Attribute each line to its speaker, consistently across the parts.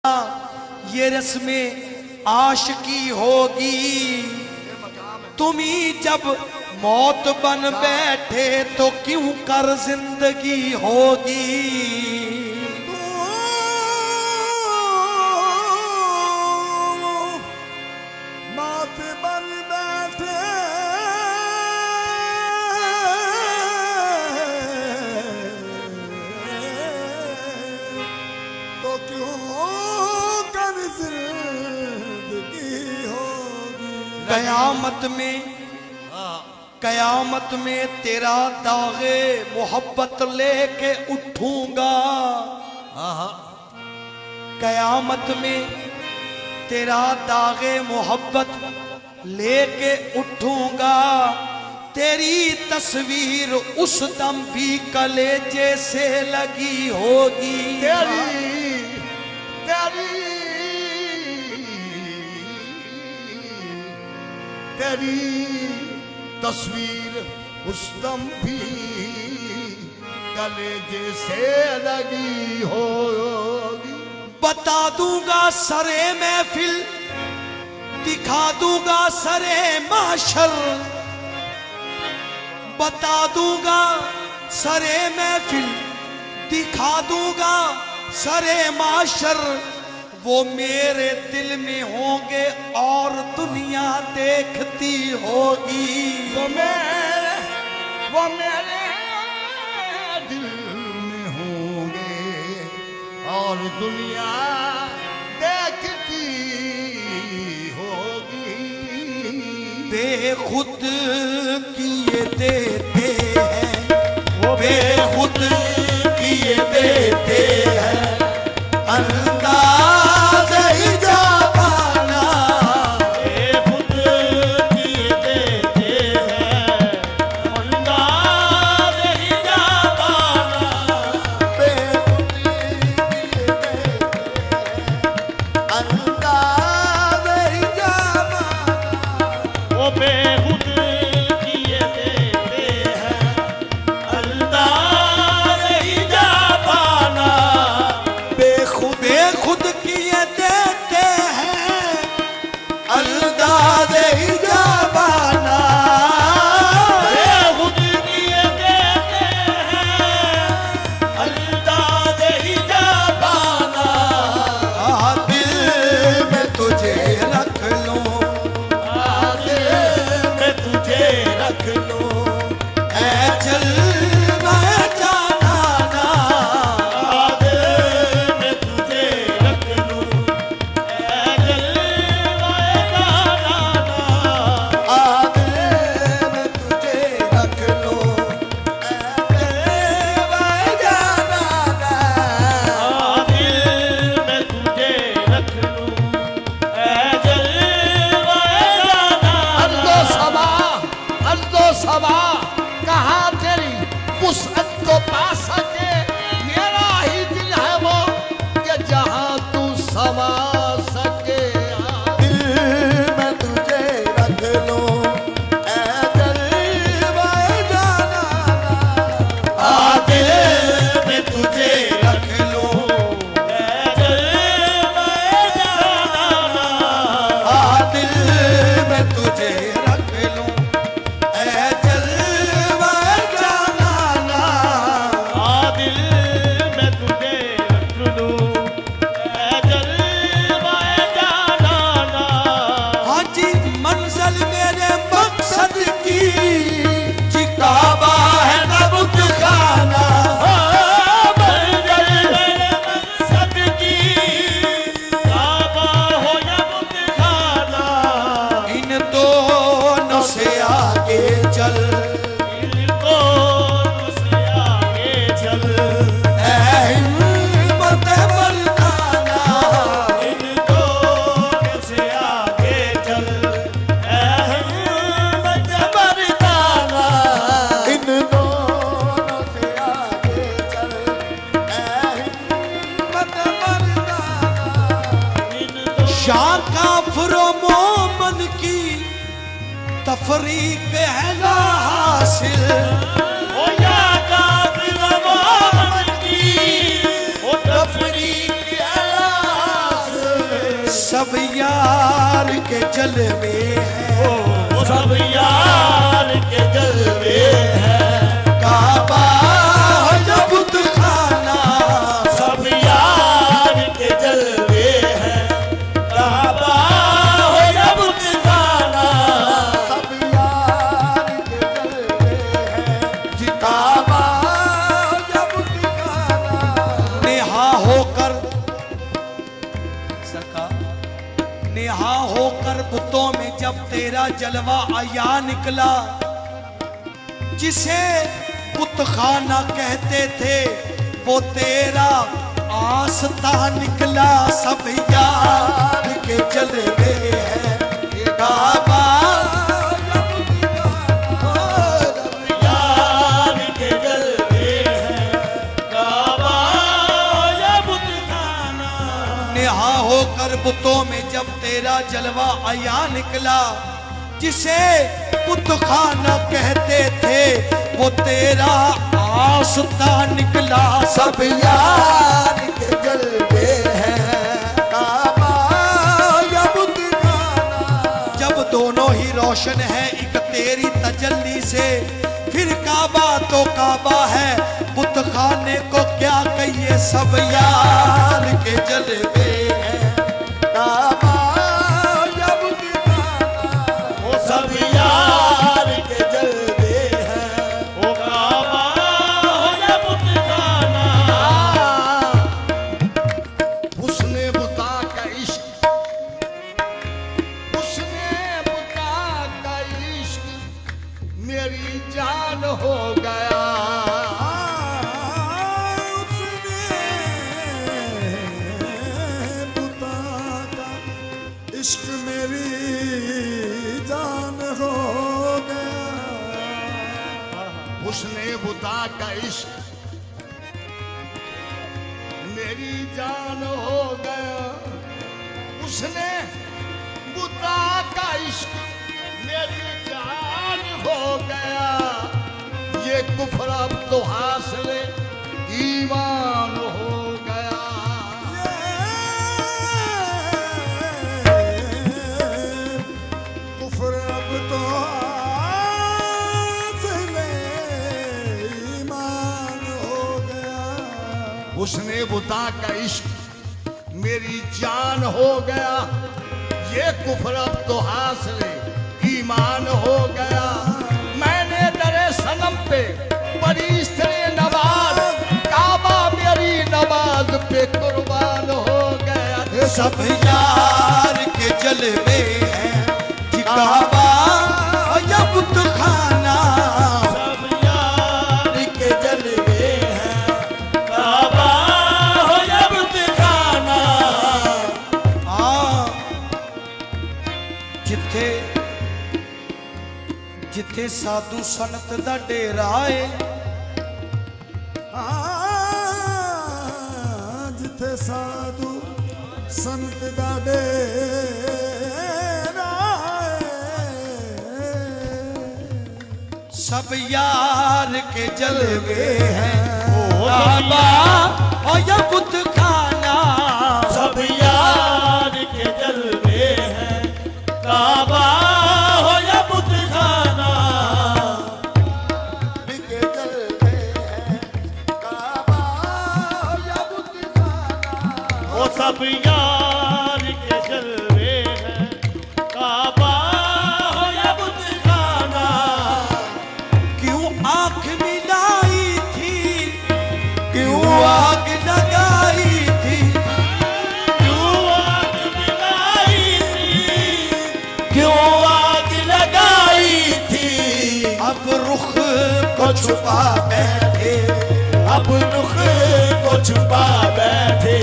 Speaker 1: ये रस्में आशिकी होगी। तुम्ही जब मौत बन बैठे तो क्यों कर जिंदगी होगी।
Speaker 2: मौत बन बैठे तो क्यों कर जिंदगी होगी।
Speaker 1: कयामत में तेरा दागे मोहब्बत लेके उठूंगा। कयामत में तेरा दागे मोहब्बत लेके उठूंगा। तेरी तस्वीर उस दम भी कलेजे से लगी होगी।
Speaker 2: तेरी तस्वीर उस दम भी कलेजे से लगी होगी।
Speaker 1: बता दूंगा सरे महफिल, दिखा दूंगा सरे माशर। बता दूंगा सरे महफिल, दिखा दूंगा सरे माशर। वो मेरे दिल में होंगे और दुनिया देखती होगी।
Speaker 2: वो मेरे दिल में होंगे और दुनिया देखती होगी।
Speaker 1: बेखुद किए देते हैं वो, बेखुद किए देते हैं अंदाज ही जाना।
Speaker 2: बेखुद किए देते हैं अंदाज ही जाना।
Speaker 1: बेखुद किए देते हैं अंदाज ही जाना।
Speaker 2: वो बेखुद किए देते हैं अंदाज ही जाना।
Speaker 1: बेखुद किए देते हैं अंदाज ही जाना।
Speaker 2: बेखुद किए देते हैं अंदाज ही जाना।
Speaker 1: दिल में तुझे रख लूं,
Speaker 2: दिल में तुझे रख लूं।
Speaker 1: ऐ जलवा जाना ना।
Speaker 2: दिल में तुझे रख लूं। ऐ जलवाए जाना।
Speaker 1: दिल में तुझे रख लूं, ऐ जलवा जाना ना।
Speaker 2: दिल में तुझे रख लूं। ऐ जलवाए जाना। अल्लो सबा कहाँ तेरी वुसअत को पा सके। मेरा ही दिल है वो कि जहाँ तू समा सके।
Speaker 1: दिल में तुझे रख लूं, ऐ जलवा जाना ना। दिल में तुझे रख लूं,
Speaker 2: ऐ जलवाए जाना।
Speaker 1: दिल में तुझे रख लूं, ऐ जलवा जाना ना।
Speaker 2: दिल में तुझे रख लूं। ऐ जलवाए जाना।
Speaker 1: हाँ जी मंजिल मेरे मकसद की चिकाबा है ना बुतखाना।
Speaker 2: मंजिल मेरे मकसद की काबा हो या बुतखाना।
Speaker 1: इन दोनों से आगे चल,
Speaker 2: इनको तुझसे आगे चल।
Speaker 1: ऐ हिम्मत मर्दाना।
Speaker 2: इनको तुझसे आगे चल। ऐ हिम्मत मर्दाना।
Speaker 1: इन दोनों से आगे चल, ऐ हिम्मत मर्दाना। शाह काफिर व मोमन की तफरीक है ना हासिल।
Speaker 2: ओ या काफिर व मोमन की ओ तफरीक
Speaker 1: सब यार के जलवे हैं,
Speaker 2: वो सब यार के जलवे हैं।
Speaker 1: काबा हो या बुतखाना,
Speaker 2: सब यार के जलवे हैं। काबा हो या बुतखाना,
Speaker 1: सब यार के जलवे हैं। जी काबा हो या बुतखाना, नेहा होकर नेहा होकर बुतों में जब तेरा जलवा आया निकला, जिसे बुतखाना कहते थे वो तेरा आस्था निकला। सब यार के जलवे हैं, काबा
Speaker 2: यार के जलवे हैं। काबा या बुतखाना,
Speaker 1: नेहा होकर बुतों में जब तेरा जलवा आया निकला, जिसे बुतखाना कहते थे वो तेरा आस्था निकला। सब यार के जलवे हैं, काबा या बुतखाना। जब दोनों ही रोशन है एक तेरी तजल्ली से, फिर काबा तो काबा है, बुतखाने को क्या कहिए। सब यार के जलवे हैं, काबा या बुतखाना।
Speaker 2: वो सब यार के जलवे हैं। वो काबा हो या बुतखाना, उसने बुता का इश्क, उसने बुता का इश्क मेरी जान हो गया।
Speaker 1: इश्क मेरी जान हो गया।
Speaker 2: उसने बुता का इश्क मेरी जान हो गया। उसने बुता का इश्क मेरी जान हो गया। ये कुफ्र अब तो हासिल ईमान हो गया।
Speaker 1: कुफ्र अब तो हासिल ईमान हो गया।
Speaker 2: उसने बुता का इश्क मेरी जान हो गया। ये कुफ्र अब तो हासिल ईमान हो गया। मैंने दरे सनम पे बड़ी इस्त्रे नवाज, काबा मेरी नमाज पे कुर्बान हो गया।
Speaker 1: सब यार के जलवे हैं, जी काबा या बुतखाना।
Speaker 2: सब यार के जलवे हैं, काबा हो या बुतखाना।
Speaker 1: जिथे जिथे साधु संत दा डेरा है, जिथे साधु संत दा डेरा है। सब यार के जलवे हैं, काबा और या बुतखाना।
Speaker 2: सब यार के जलवे हैं, काबा हो या बुतखाना।
Speaker 1: के जलवे हैं, काबा और या बुतखाना।
Speaker 2: वो सब यार के जलवे हैं, काबा हो या बुतखाना।
Speaker 1: क्यों आंख मिलाई थी, क्यों आग लगाई थी,
Speaker 2: क्यों आग लगाई थी, क्यों आग लगाई थी।
Speaker 1: अब रुख को छुपा बैठे,
Speaker 2: अब रुख को छुपा बैठे,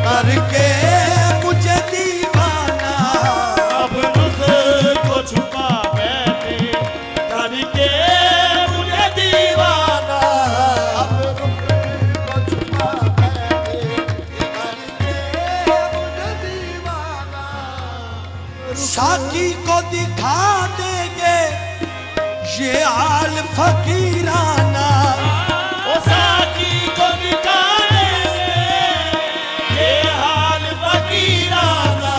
Speaker 1: करके मुझे दीवाना।
Speaker 2: अब रुख को छुपा बैठे, करके मुझे दीवाना।
Speaker 1: अब रुख को छुपा बैठे, करके मुझे दीवाना। साकी को दिखा देंगे ये हाल फकीराना।
Speaker 2: ओ साकी को दिखा देंगे ये हाल फकीराना।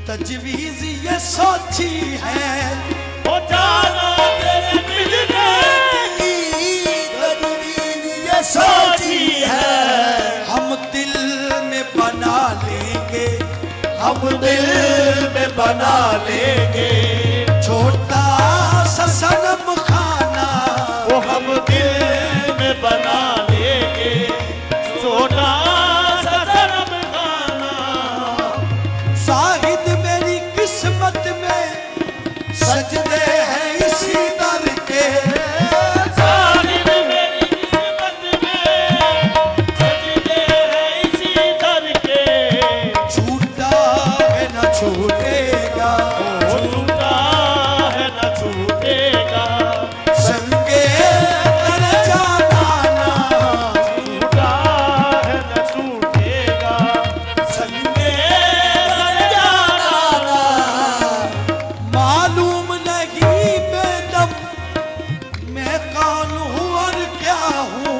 Speaker 1: तजवीज ये सोची है,
Speaker 3: ओ जाना तेरे मिलने
Speaker 4: की तजवीज ये सोची है,
Speaker 1: हम दिल में बना लेंगे,
Speaker 4: हम दिल में बना लेंगे
Speaker 1: छोटा सा सनम खाना,
Speaker 3: वो हम दिल में बना लेंगे छोटा सा शर्म खाना।
Speaker 1: शाहिद मेरी किस्मत में सजदे हैं इसी दर के,
Speaker 3: साहिब मेरी किस्मत में सजदे हैं इसी दर के,
Speaker 1: छूटा है न छूटेगा,
Speaker 3: छूटा है न छूटेगा,
Speaker 1: संगे कर जाना,
Speaker 3: छूटा है न छूटेगा, संगे कर जाना।
Speaker 1: मालूम नहीं बेदम मैं कौन हूँ और क्या हूँ,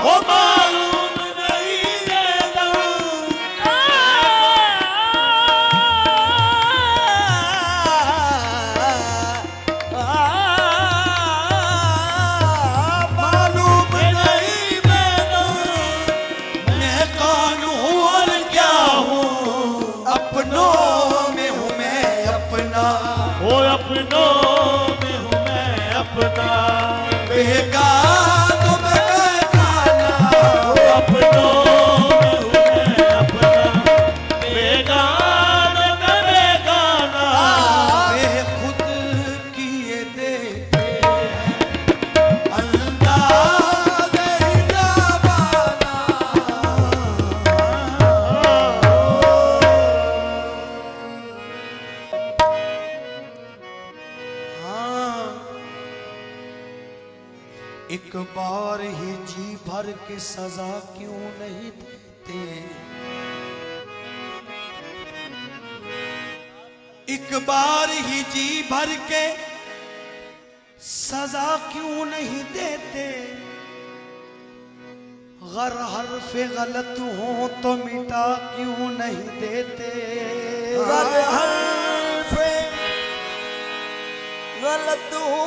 Speaker 3: वो मालूम नहीं देता
Speaker 1: मालूम
Speaker 3: नहीं देता
Speaker 1: मैं कौन हूँ और क्या हूँ, अपनों में हूँ मैं अपना,
Speaker 3: वो अपनों में हूँ मैं अपना,
Speaker 1: बेगानों में बेगाना,
Speaker 3: वो अपनों में हूँ मैं अपना, बेगाना का बेगाना।
Speaker 1: बेखुद किए देते अंदाज़ हिजाबाना। हाँ, एक बार ही जी भर के सजा क्यों नहीं देते, एक बार ही जी भर के सजा क्यों नहीं देते, गर हर्फ गलत हो तो मिटा क्यों नहीं देते,
Speaker 4: हर हर्फ गलत हो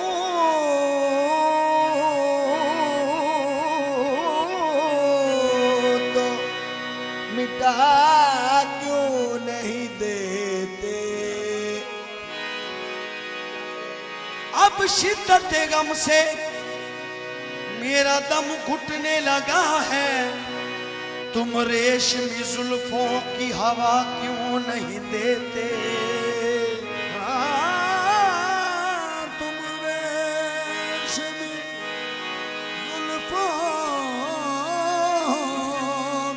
Speaker 4: तो मिटा क्यों नहीं देते।
Speaker 1: अब शिद्दत गम से मेरा दम घुटने लगा है, तुम रेशमी जुल्फों की हवा क्यों नहीं देते,
Speaker 4: तुम रेशमी जुल्फों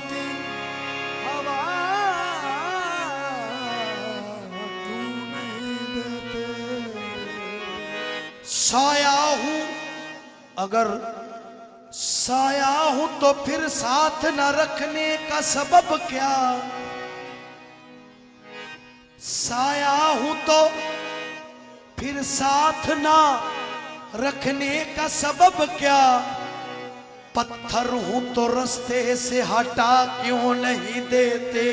Speaker 4: की हवा क्यों नहीं देते।
Speaker 1: साया हूं अगर साया हूं तो फिर साथ न रखने का सबब क्या, साया हूं तो फिर साथ ना रखने का सबब क्या, पत्थर हूं तो रास्ते से हटा क्यों नहीं देते,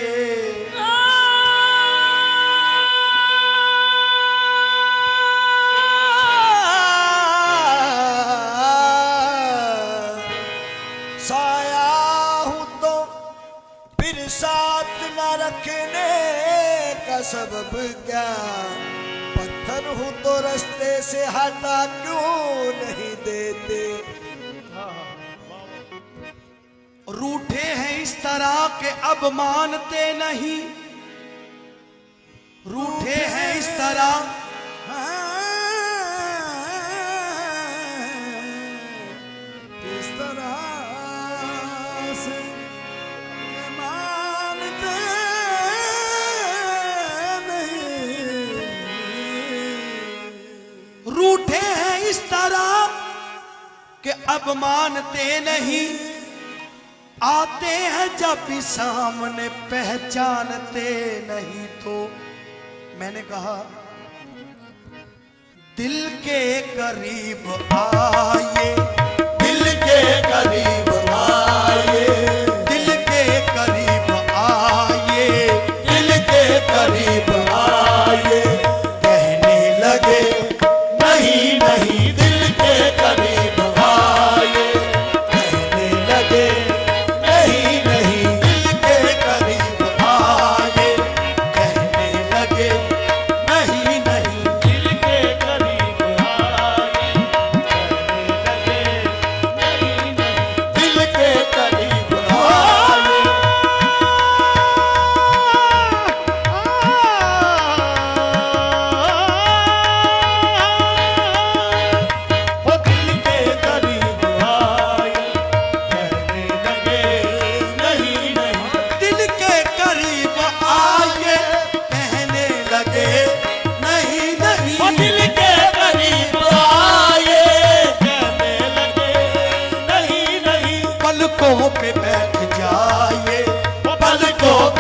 Speaker 4: साया हूं तो फिर साथ न रखने का सबब क्या, पत्थर हूं तो रास्ते से हटा क्यों नहीं देते।
Speaker 1: रूठे हैं इस तरह के अब मानते नहीं, रूठे हैं इस तरह
Speaker 4: किस तरह से ये मानते नहीं।
Speaker 1: रूठे हैं इस तरह कि अब मानते नहीं, आते हैं जब भी सामने पहचानते नहीं। तो मैंने कहा दिल के करीब आइए,
Speaker 4: दिल के करीब आइए,
Speaker 1: दिल के करीब आइए,
Speaker 4: दिल के करीब आइए।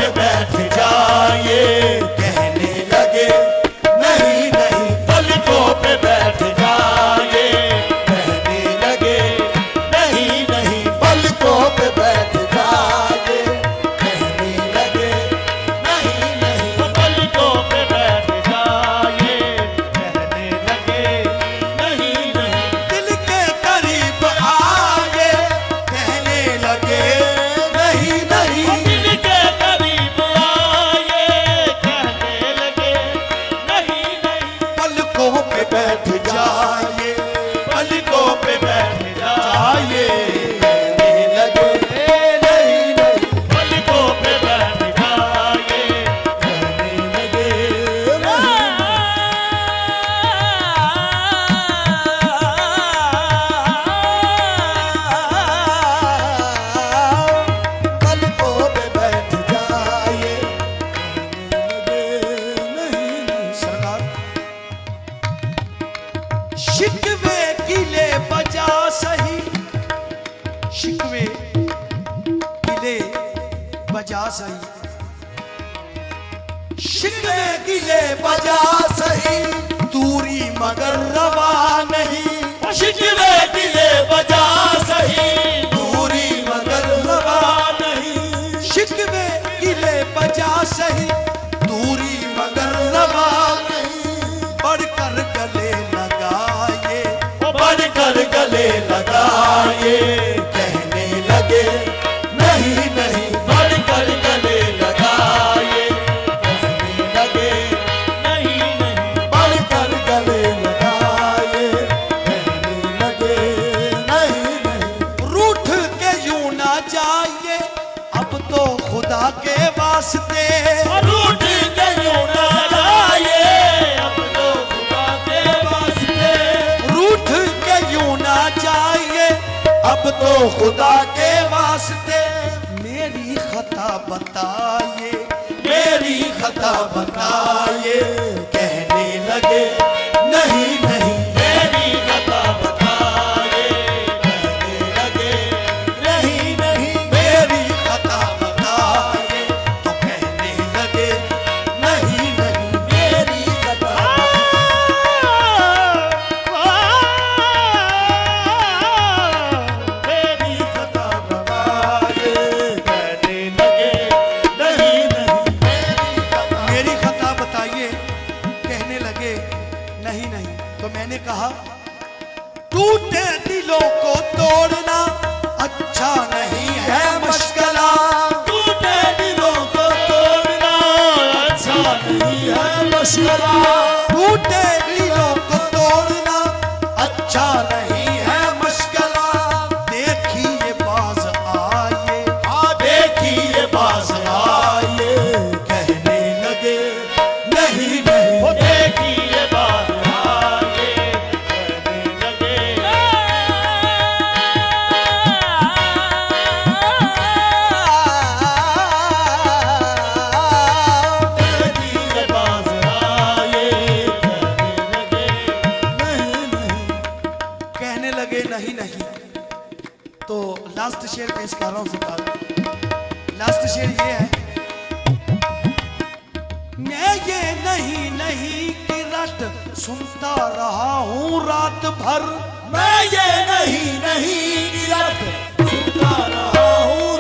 Speaker 4: पे बैठ जाए, कहने लगे नहीं नहीं, पलकों पे बैठ जाए, कहने लगे नहीं नहीं, पलकों पे बैठ जाए, कहने लगे नहीं नहीं,
Speaker 3: पलकों पे बैठ जाए, कहने लगे नहीं नहीं।
Speaker 1: दिल के करीब आए, कहने लगे नहीं नहीं,
Speaker 3: दिल के करीब आए, कहने लगे नहीं नहीं।
Speaker 1: पलकों पे बैठ जाए,
Speaker 3: पलकों पे बैठ जाए,
Speaker 1: कहने लगे नहीं नहीं,
Speaker 3: पलकों पे बैठ जाए,
Speaker 1: कहने लगे
Speaker 4: पलकों पे बैठ जाए, कहने लगे नहीं नहीं।
Speaker 1: सरकार शिकवे गिले बजा सही, शिकवे गिले बजा सही, शिकवे गिले
Speaker 4: बजा सही,
Speaker 1: दूरी मगर रवा नहीं,
Speaker 3: शिकवे गिले बजा सही,
Speaker 4: दूरी मगर रवा नहीं,
Speaker 1: शिकवे गिले बजा सही, दूरी मगर रवा नहीं, बढ़कर गले लगाए,
Speaker 4: बढ़कर गले लगाए, कहने लगे नहीं नहीं, बढ़कर गले लगाए, कहने लगे
Speaker 3: नहीं नहीं।
Speaker 4: बढ़कर गले लगाए, कहने लगे नहीं नहीं।
Speaker 1: रूठ के यूं ना जाइए, अब तो खुदा के वास्ते,
Speaker 3: रूठ के यूं ना जाइए, अब तो खुदा के वास्ते।
Speaker 1: रूठ के यूं ना जाइए, अब तो खुदा के वास्ते, मेरी खता बताइए,
Speaker 4: मेरी खता बताए, कहने लगे नहीं नहीं,
Speaker 3: मेरी खता
Speaker 4: बताए, कहने लगे नहीं नहीं,
Speaker 1: मेरी खता बताइए, तो कहने लगे नहीं नहीं,
Speaker 4: मेरी खता
Speaker 3: मेरी खता
Speaker 4: बताए, कहने लगे नहीं नहीं, मेरी खता
Speaker 1: मेरी खता बताइए, कहने लगे नहीं नहीं। तो मैंने कहा टूटे दिलों को तोड़ना अच्छा नहीं है मशगला,
Speaker 3: टूटे दिलों को तोड़ना अच्छा नहीं है
Speaker 4: मशवरा,
Speaker 1: टूटे दिलों को तोड़ना अच्छा नहीं है मशगला, देखिए बाज आए,
Speaker 4: देखिए बाज आए, कहने लगे नहीं नहीं,
Speaker 3: वो देखिए बात आए, कहने लगे
Speaker 4: देखिए बाज आए,
Speaker 3: कहने लगे
Speaker 1: कहने लगे नहीं नहीं। तो लास्ट शेर पेश कर रहा हूं सरकार। लास्ट शेर ये है, मैं ये नहीं नहीं की रट सुनता रहा हूं रात भर,
Speaker 4: मैं ये नहीं नहीं गिरत सुनता रहा हूँ